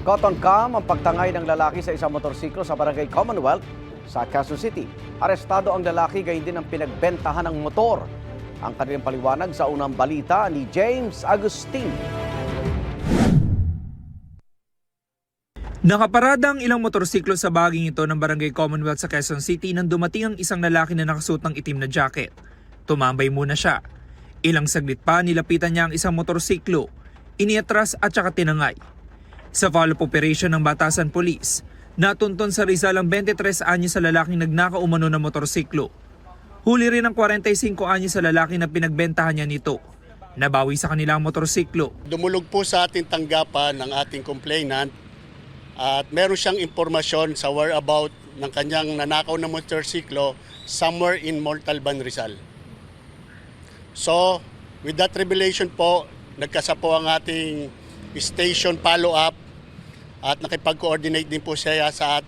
Cotton cam ang pagtangay ng lalaki sa isang motorsiklo sa barangay Commonwealth sa Quezon City. Arestado ang lalaki, gayon din ang pinagbentahan ng motor. Ang kanilang paliwanag sa unang balita ni James Agustin. Nakaparada ang ilang motorsiklo sa bahaging ito ng barangay Commonwealth sa Quezon City nang dumating ang isang lalaki na nakasuot ng itim na jacket. Tumambay muna siya. Ilang saglit pa nilapitan niya ang isang motorsiklo, iniatras at saka tinangay. Sa follow-up operation ng Batasan Police, natunton sa Rizal ang 23 anyos sa lalaking nagnakaw umano ng motorsiklo. Huli rin ang 45 anyos sa lalaki na pinagbentahan niya nito. Nabawi sa kanilang motorsiklo. Dumulog po sa ating tanggapan ng ating complainant at meron siyang impormasyon sa whereabout ng kanyang nanakaw na motorsiklo somewhere in Montalban, Rizal. So, with that revelation po, nagkasa po ang ating station follow-up at nakipag-coordinate din po siya sa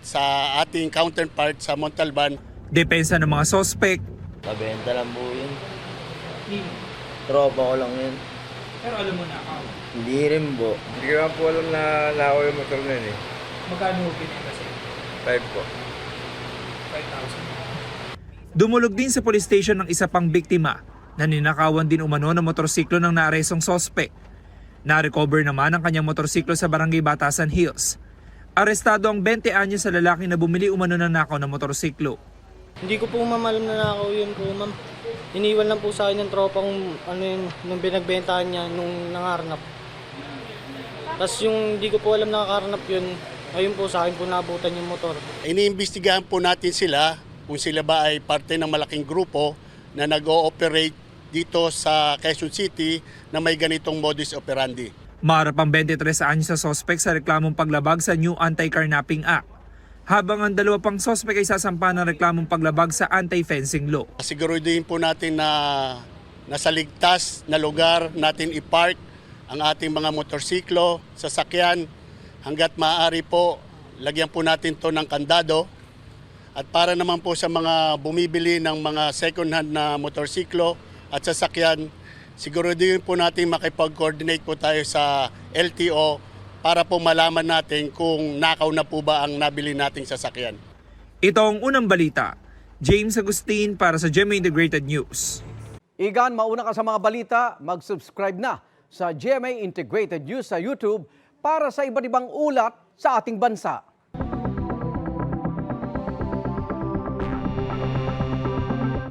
ating counterpart sa Montalban. Depensa ng mga sospek. Kabenta lang po yun. Tropa ko lang yun. Pero alam mo na ako. Hindi rin po. Hindi ko nga po alam na nakaw yung motor na yun eh. Magkano pinag kasi? 5 po. 5,000. Dumulog din sa police station ng isa pang biktima na ninakawan din umano ng motorsiklo ng naaresong sospek. Na-recover naman ang kanyang motorsiklo sa barangay Batasan Hills. Arestado ang 20 anyos sa lalaki na bumili umano ng nakaw ng motorsiklo. Hindi ko po alam na nakaw yun po, ma'am. Iniwan lang po sa akin ng tropa kung ano yun, nung binagbentahan niya, nung nangarnap. Tapos yung hindi ko po alam na nakakarnap yun, ayun po sa akin po nabutan yung motor. Iniimbestigahan po natin sila kung sila ba ay parte ng malaking grupo na nag-ooperate dito sa Quezon City na may ganitong modus operandi. Maharap ang 23 anyos sa sospek sa reklamong paglabag sa New Anti-Carnapping Act, habang ang dalawa pang sospek ay sasampa ng reklamong paglabag sa anti-fencing law. Siguraduhin po natin na nasa ligtas na lugar natin i-park ang ating mga motorsiklo, sasakyan. Hanggat maaari po, lagyan po natin to ng kandado. At para naman po sa mga bumibili ng mga second-hand na motorsiklo at sasakyan, siguraduhin po natin makipag-coordinate po tayo sa LTO para po malaman natin kung nakaw na po ba ang nabili nating sasakyan. Ito ang unang balita. James Agustin para sa GMA Integrated News. Igan, mauna ka sa mga balita, mag-subscribe na sa GMA Integrated News sa YouTube para sa iba't ibang ulat sa ating bansa.